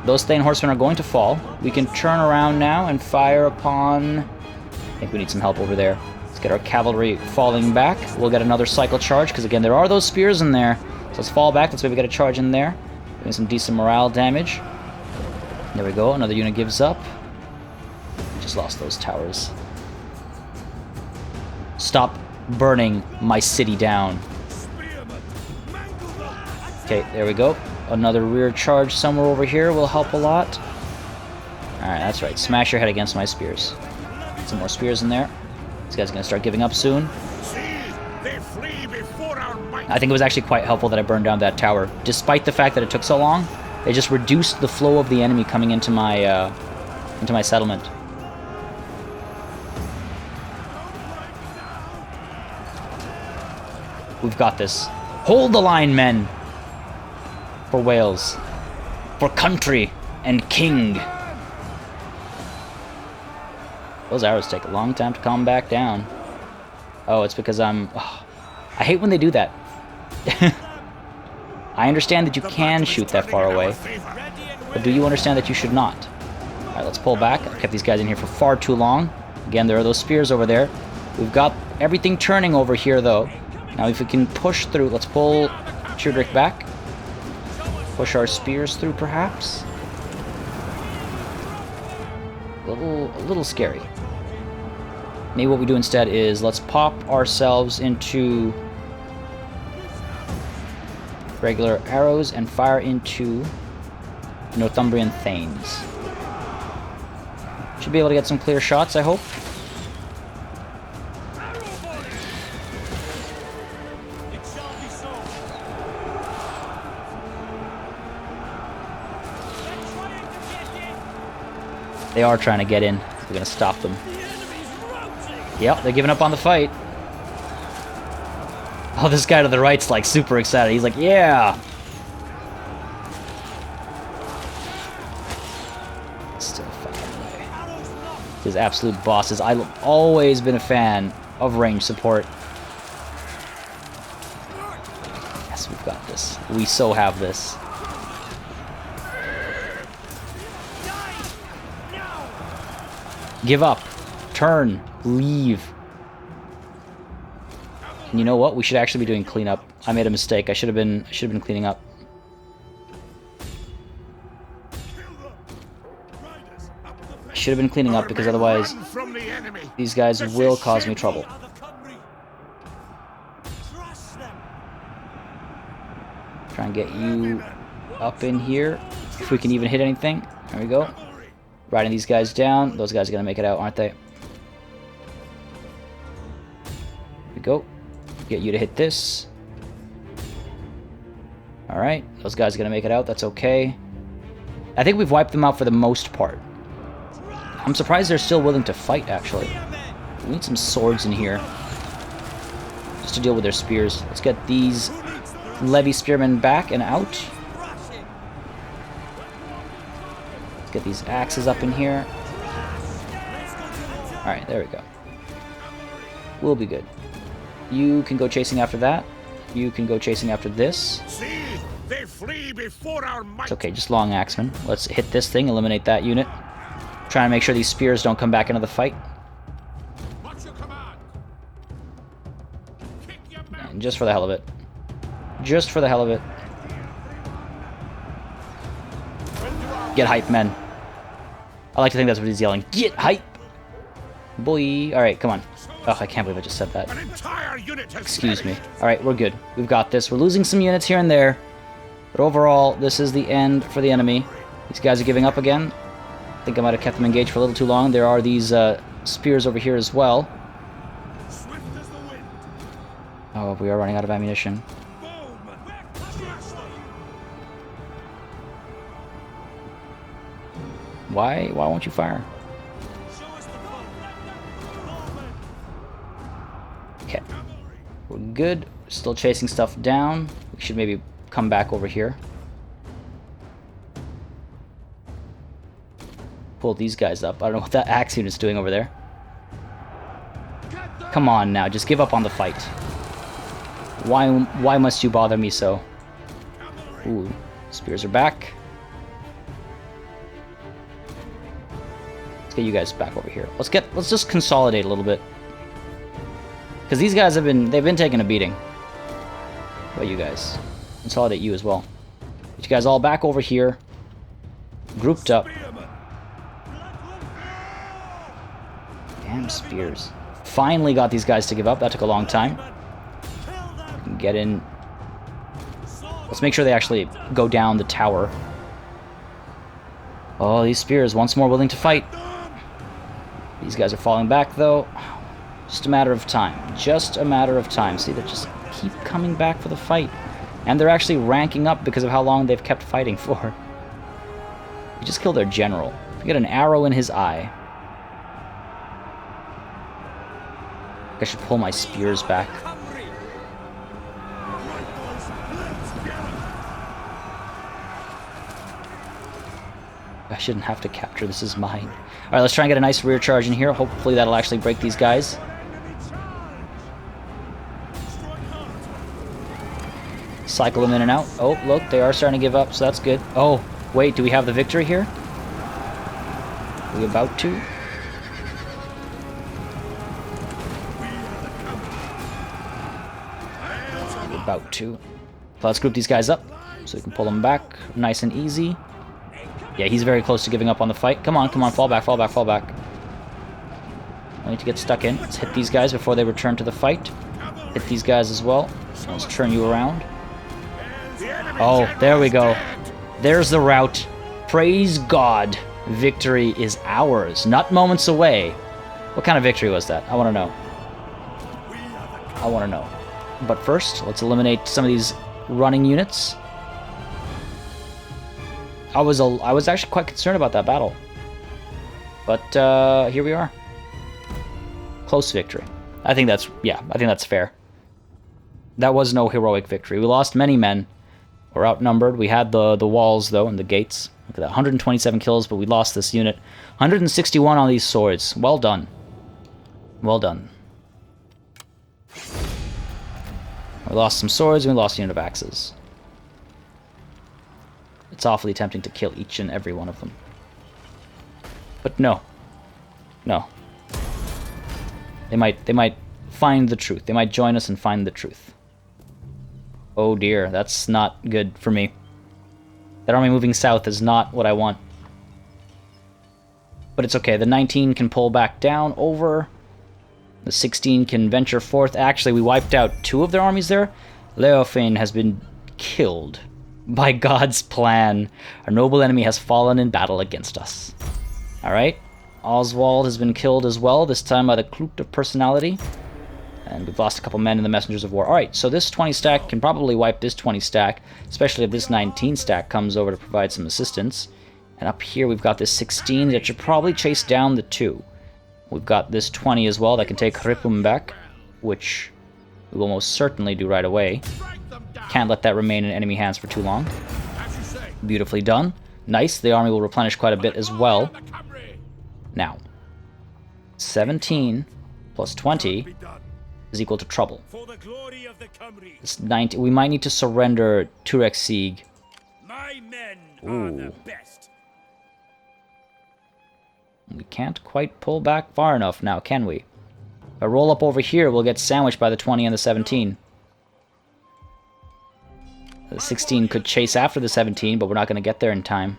Those Thane horsemen are going to fall. We can turn around now and fire upon... I think we need some help over there. Let's get our cavalry falling back. We'll get another cycle charge, because again, there are those spears in there. So let's fall back. Let's maybe get a charge in there. Doing some decent morale damage. There we go. Another unit gives up. Just lost those towers. Stop burning my city down. Okay, there we go. Another rear charge somewhere over here will help a lot. Alright, that's right. Smash your head against my spears. Get some more spears in there. This guy's gonna start giving up soon. I think it was actually quite helpful that I burned down that tower. Despite the fact that it took so long, it just reduced the flow of the enemy coming into my settlement. We've got this. Hold the line, men! For Wales. For country and king. Those arrows take a long time to come back down. Oh, it's because I'm... Oh, I hate when they do that. I understand that you can shoot that far away, but do you understand that you should not? Alright, let's pull back. I've kept these guys in here for far too long. Again, there are those spears over there. We've got everything turning over here, though. Now, if we can push through, let's pull Chudrick back. Push our spears through, perhaps. A little scary. Maybe what we do instead is let's pop ourselves into regular arrows and fire into Northumbrian Thanes. Should be able to get some clear shots, I hope. They are trying to get in. We're going to stop them. Yep, they're giving up on the fight. Oh, this guy to the right's like super excited. He's like, yeah! Still fighting away. His absolute bosses. I've always been a fan of range support. Yes, we've got this. We so have this. Give up. Turn. Leave. And you know what? We should actually be doing cleanup. I made a mistake. I should have been cleaning up. I should have been cleaning up because otherwise these guys will cause me trouble. Try and get you up in here. If we can even hit anything. There we go. Riding these guys down. Those guys are going to make it out, aren't they? There we go. Get you to hit this. Alright. Those guys are going to make it out. That's okay. I think we've wiped them out for the most part. I'm surprised they're still willing to fight, actually. We need some swords in here. Just to deal with their spears. Let's get these levy spearmen back and out. Get these axes up in here. Alright, there we go. We'll be good. You can go chasing after that. You can go chasing after this. See, they flee before our might. It's okay, just long axemen. Let's hit this thing, eliminate that unit. Trying to make sure these spears don't come back into the fight. What's your command? Kick your And just for the hell of it. Just for the hell of it. Get hype, men. I like to think that's what he's yelling. Get hype! Boy. Alright, come on. Ugh, I can't believe I just said that. An entire unit has Excuse me. Alright, we're good. We've got this. We're losing some units here and there. But overall, this is the end for the enemy. These guys are giving up again. I think I might have kept them engaged for a little too long. There are these spears over here as well. Oh, we are running out of ammunition. Why won't you fire? Okay. We're good. Still chasing stuff down. We should maybe come back over here. Pull these guys up. I don't know what that axe unit's doing over there. Come on now, just give up on the fight. Why must you bother me so? Ooh, spears are back. Let's get you guys back over here. Let's just consolidate a little bit. Because these guys they've been taking a beating. What about you guys? Consolidate you as well. Get you guys all back over here. Grouped up. Damn spears. Finally got these guys to give up. That took a long time. Get in. Let's make sure they actually go down the tower. Oh, these spears once more willing to fight. These guys are falling back, though. Just a matter of time. Just a matter of time. See, they just keep coming back for the fight. And they're actually ranking up because of how long they've kept fighting for. We just killed their general. We got an arrow in his eye. I should pull my spears back. I shouldn't have to capture. This is mine. Alright, let's try and get a nice rear charge in here. Hopefully that'll actually break these guys. Cycle them in and out. Oh, look, they are starting to give up, so that's good. Oh, wait, do we have the victory here? Are we about to? We're about to. So let's group these guys up so we can pull them back nice and easy. Yeah, he's very close to giving up on the fight. Come on, come on, fall back, fall back, fall back. I need to get stuck in. Let's hit these guys before they return to the fight. Hit these guys as well. Let's turn you around. Oh, there we go. There's the route. Praise God. Victory is ours. Not moments away. What kind of victory was that? I want to know. I want to know. But first, let's eliminate some of these running units. I was actually quite concerned about that battle. But here we are. Close victory. I think that's fair. That was no heroic victory. We lost many men. We're outnumbered. We had the walls, though, and the gates. Look at that. 127 kills, but we lost this unit. 161 on these swords. Well done. Well done. We lost some swords, and we lost a unit of axes. It's awfully tempting to kill each and every one of them. But no. No. They might find the truth. They might join us and find the truth. Oh dear, that's not good for me. That army moving south is not what I want. But it's okay. The 19 can pull back down over. The 16 can venture forth. Actually, we wiped out 2 of their armies there. Leofane has been killed by God's plan. Our noble enemy has fallen in battle against us. Alright. Oswald has been killed as well, this time by the Clut of Personality. And we've lost a couple men in the Messengers of War. Alright, so this 20 stack can probably wipe this 20 stack, especially if this 19 stack comes over to provide some assistance. And up here we've got this 16 that should probably chase down the 2. We've got this 20 as well that can take Ripum back, which we will most certainly do right away. Can't let that remain in enemy hands for too long. Beautifully done. Nice, the army will replenish quite a bit as well. Now, 17 plus 20 is equal to trouble. It's 90. We might need to surrender Turek Sieg. Ooh. We can't quite pull back far enough now, can we? If I roll up over here, we'll get sandwiched by the 20 and the 17. The 16 could chase after the 17, but we're not going to get there in time.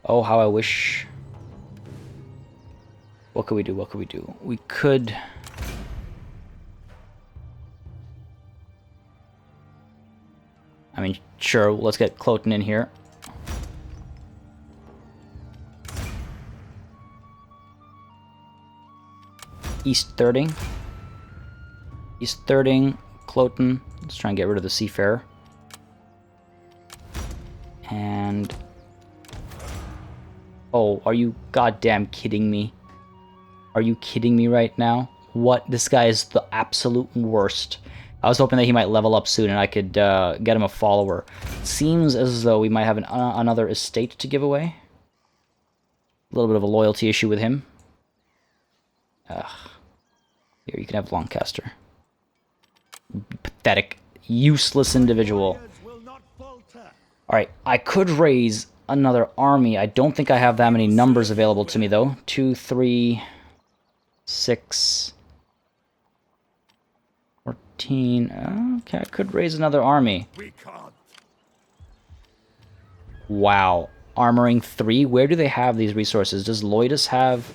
Oh, how I wish... What could we do? What could we do? We could... I mean, sure, let's get Cloten in here. East Thirding. East Thirding, Cloten. Let's try and get rid of the Seafarer. And... Oh, are you goddamn kidding me? Are you kidding me right now? What? This guy is the absolute worst. I was hoping that he might level up soon and I could get him a follower. Seems as though we might have another estate to give away. A little bit of a loyalty issue with him. Ugh. Here, you can have Lancaster. Pathetic, useless individual. Alright, I could raise another army. I don't think I have that many numbers available to me, though. 2, 3, 6... 14. Okay, I could raise another army. Wow. Armoring 3? Where do they have these resources? Does Lloydus have...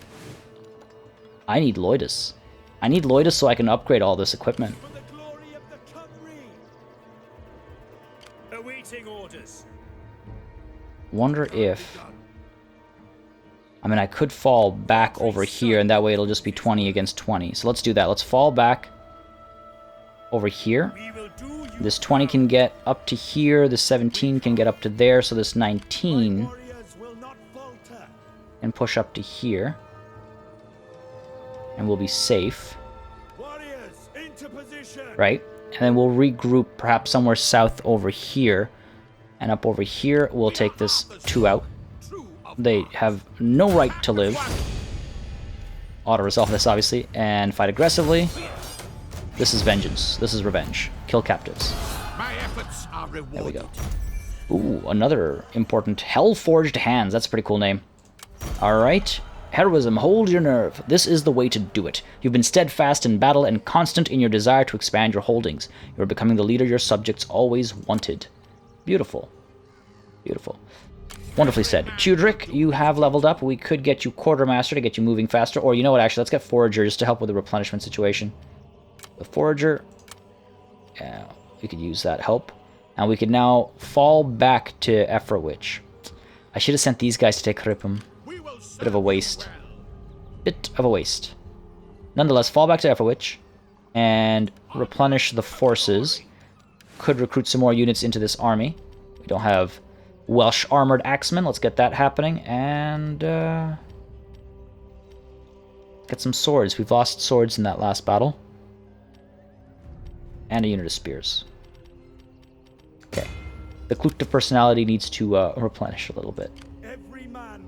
I need Lloydus. I need Lloydus so I can upgrade all this equipment. Awaiting orders. Wonder if... I mean, I could fall back over here, and that way it'll just be 20 against 20. So let's do that. Let's fall back over here. This 20 can get up to here, the 17 can get up to there, so this 19 can push up to here. And we'll be safe. Right? And then we'll regroup perhaps somewhere south over here. And up over here, we'll take this 2 out. They have no right to live. Auto-resolve this, obviously, and fight aggressively. This is vengeance. This is revenge. Kill captives. My efforts are rewarded. There we go. Ooh, another important Hell-Forged Hands. That's a pretty cool name. Alright. Heroism, hold your nerve. This is the way to do it. You've been steadfast in battle and constant in your desire to expand your holdings. You're becoming the leader your subjects always wanted. Beautiful. Beautiful. Wonderfully said. Chudrick, you have leveled up. We could get you Quartermaster to get you moving faster. Or, you know what, actually, let's get Forager just to help with the replenishment situation. The Forager, yeah, we could use that help. And we could now fall back to Efrowich. I should have sent these guys to take Ripum. Bit of a waste. Bit of a waste. Nonetheless, fall back to Efrowich and replenish the forces. Could recruit some more units into this army. We don't have Welsh Armored Axemen. Let's get that happening. And get some swords. We've lost swords in that last battle. And a unit of spears. Okay. The Clut of Personality needs to replenish a little bit.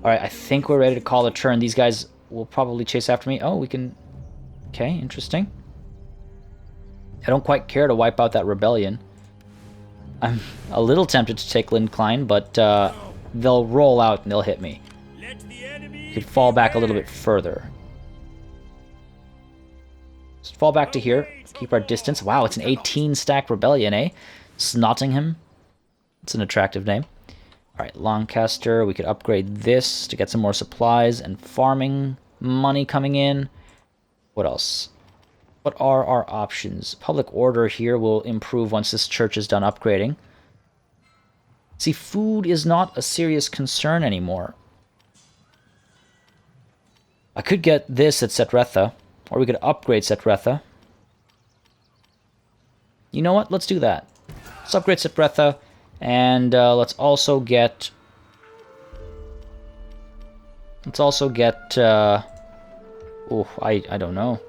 Alright, I think we're ready to call a turn. These guys will probably chase after me. Oh, we can... Okay, interesting. I don't quite care to wipe out that rebellion. I'm a little tempted to take Lindklein, but they'll roll out and they'll hit me. Could fall back a little bit further. Just fall back to here. Keep our distance. Wow, it's an 18-stack rebellion, eh? Snottingham. It's an attractive name. Alright, Lancaster. We could upgrade this to get some more supplies and farming money coming in. What else? What are our options? Public order here will improve once this church is done upgrading. See, food is not a serious concern anymore. I could get this at Setretha, or we could upgrade Setretha. You know what? Let's do that. Let's upgrade Setretha, and let's also get... oh, I don't know.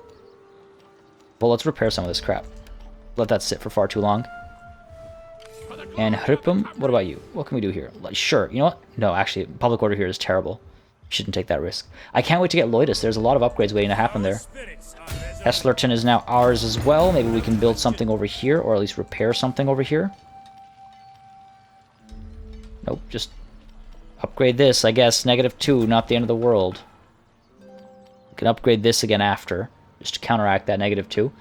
Well, let's repair some of this crap. Let that sit for far too long. And Hripum, what about you? What can we do here? Sure, you know what? No, actually, public order here is terrible. Shouldn't take that risk. I can't wait to get Loitus. There's a lot of upgrades waiting to happen there. Hesslerton is now ours as well. Maybe we can build something over here, or at least repair something over here. Nope, just upgrade this, I guess. -2, not the end of the world. We can upgrade this again after, just to counteract that -2.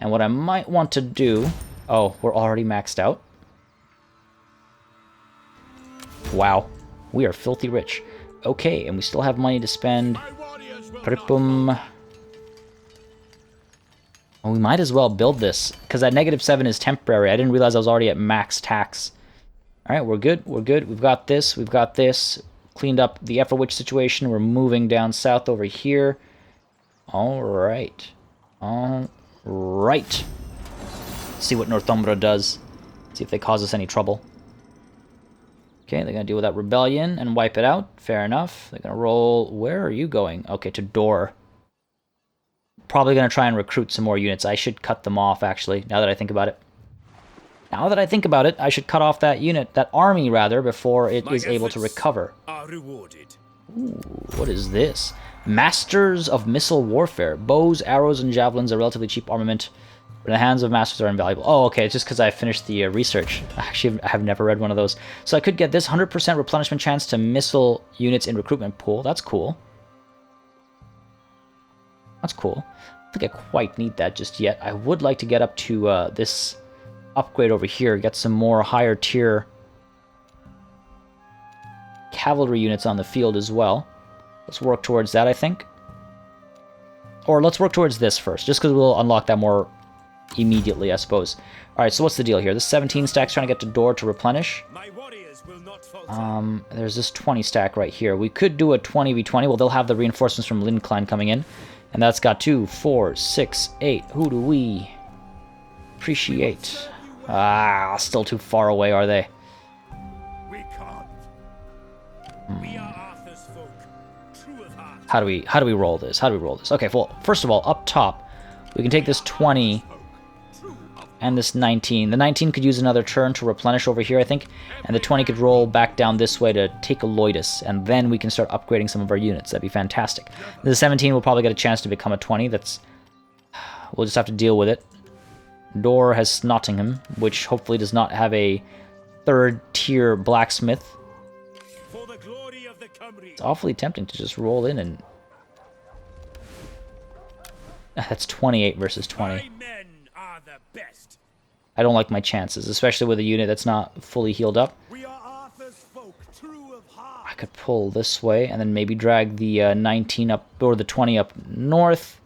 And what I might want to do... Oh, we're already maxed out. Wow, we are filthy rich. Okay, and we still have money to spend. Pripum. Well, we might as well build this, because that -7 is temporary. I didn't realize I was already at max tax. Alright, we're good, we're good. We've got this, we've got this. Cleaned up the Efferwich situation. We're moving down south over here. Alright. Alright. See what Northumbria does. See if they cause us any trouble. Okay, they're going to deal with that rebellion and wipe it out. Fair enough. They're going to roll... Where are you going? Okay, to Dor. Probably going to try and recruit some more units. I should cut them off, actually, now that I think about it. Now that I think about it, I should cut off that unit, that army, rather, before it is able to recover. Ooh, what is this? Masters of Missile Warfare. Bows, arrows, and javelins are relatively cheap armament. In the hands of masters are invaluable. Oh, okay, it's just because I finished the research. Actually, I have never read one of those. So I could get this 100% replenishment chance to missile units in recruitment pool. That's cool. That's cool. I don't think I quite need that just yet. I would like to get up to this upgrade over here. Get some more higher tier cavalry units on the field as well. Let's work towards that, I think. Or let's work towards this first, just because we'll unlock that more immediately, I suppose. Alright, so what's the deal here? This 17 stack's trying to get to Dor to replenish. There's this 20 stack right here. We could do a 20v20. Well, they'll have the reinforcements from Lindklein coming in. And that's got 2, 4, 6, 8. Who do we appreciate? Ah, still too far away, are they? We can't. We are Arthur's folk, true of heart. How do we roll this? How do we roll this? Okay, well, first of all, up top, we can take this 20 and this 19. The 19 could use another turn to replenish over here, I think, and the 20 could roll back down this way to take a Loitus, and then we can start upgrading some of our units. That'd be fantastic. The 17 will probably get a chance to become a 20. That's... We'll just have to deal with it. Dor has Snottingham, which hopefully does not have a third-tier blacksmith. For the glory of the Cymry. It's awfully tempting to just roll in and... That's 28 versus 20. My men are the best. I don't like my chances, especially with a unit that's not fully healed up. We are Arthur's folk, true of heart. I could pull this way and then maybe drag the 19 up, or the 20 up north.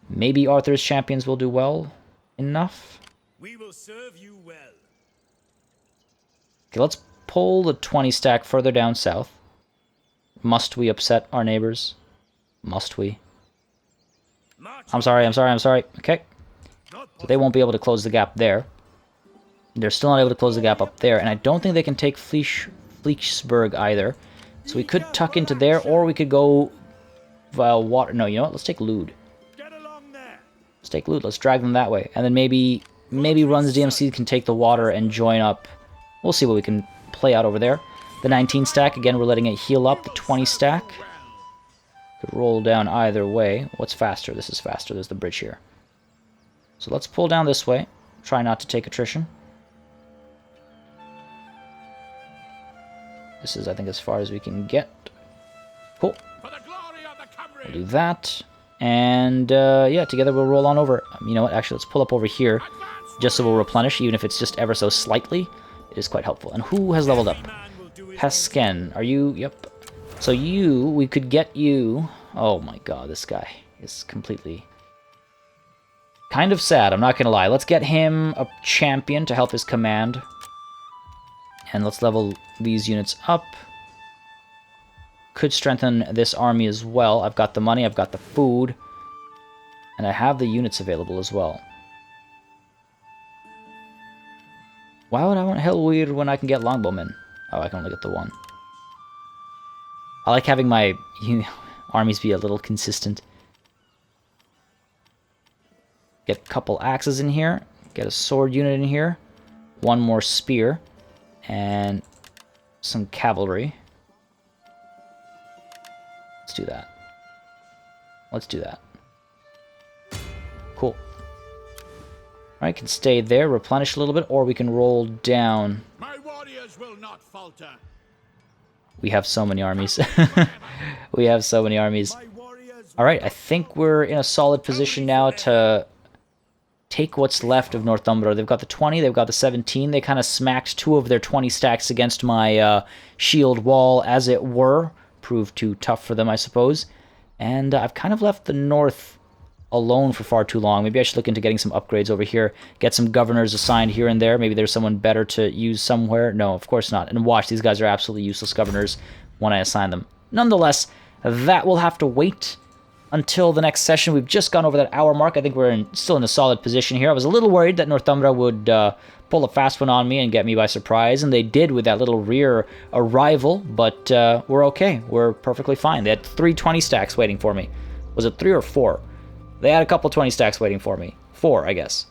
Maybe Arthur's champions will do well enough. We will serve you well. Okay, let's pull the 20 stack further down south. Must we upset our neighbors? Must we? I'm sorry. Okay. So they won't be able to close the gap there. They're still not able to close the gap up there, and I don't think they can take Fleischberg either. So we could tuck into there, or we could go via water. No, you know what? Let's take Lude. Let's take Lude. Let's drag them that way. And then maybe Run's DMC can take the water and join up. We'll see what we can play out over there. The 19 stack, again, we're letting it heal up. The 20 stack could roll down either way. What's faster? This is faster. There's the bridge here. So let's pull down this way. Try not to take attrition. This is, I think, as far as we can get. Cool. We'll do that. And, yeah, together we'll roll on over. You know what? Actually, let's pull up over here. Just so we'll replenish, even if it's just ever so slightly. It is quite helpful. And who has leveled up? Pesken. Are you? Yep. So you, we could get you... Oh my god, this guy is completely... kind of sad, I'm not gonna lie. Let's get him a champion to help his command. And let's level these units up. Could strengthen this army as well. I've got the money, I've got the food. And I have the units available as well. Why would I want Hellweird when I can get Longbowmen? Oh, I can only get the one. I like having my armies be a little consistent. Get a couple axes in here. Get a sword unit in here. One more spear. And some cavalry. Let's do that. Let's do that. Cool. Alright, can stay there, replenish a little bit, or we can roll down. My warriors will not falter. We have so many armies. We have so many armies. Alright, I think we're in a solid position now to take what's left of Northumbria. They've got the 20, they've got the 17. They kind of smacked 2 of their 20 stacks against my shield wall, as it were. Proved too tough for them, I suppose. And I've kind of left the north alone for far too long. Maybe I should look into getting some upgrades over here. Get some governors assigned here and there. Maybe there's someone better to use somewhere. No, of course not. And watch, these guys are absolutely useless governors when I assign them. Nonetheless, that will have to wait until the next session. We've just gone over that hour mark. I think we're still in a solid position here. I was a little worried that Northumbria would pull a fast one on me and get me by surprise, and they did with that little rear arrival, but we're okay. We're perfectly fine. They had 3 20 stacks waiting for me. Was it 3 or 4? They had a couple 20 stacks waiting for me. 4, I guess.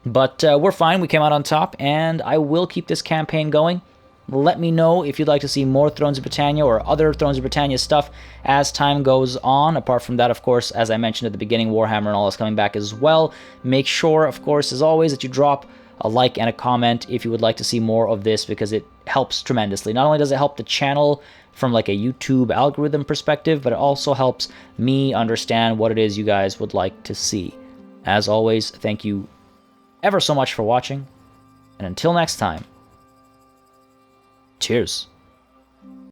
But we're fine. We came out on top, and I will keep this campaign going. Let me know if you'd like to see more Thrones of Britannia or other Thrones of Britannia stuff as time goes on. Apart from that, of course, as I mentioned at the beginning, Warhammer and all is coming back as well. Make sure, of course, as always, that you drop a like and a comment if you would like to see more of this, because it helps tremendously. Not only does it help the channel from like a YouTube algorithm perspective, but it also helps me understand what it is you guys would like to see. As always, thank you ever so much for watching, and until next time, cheers.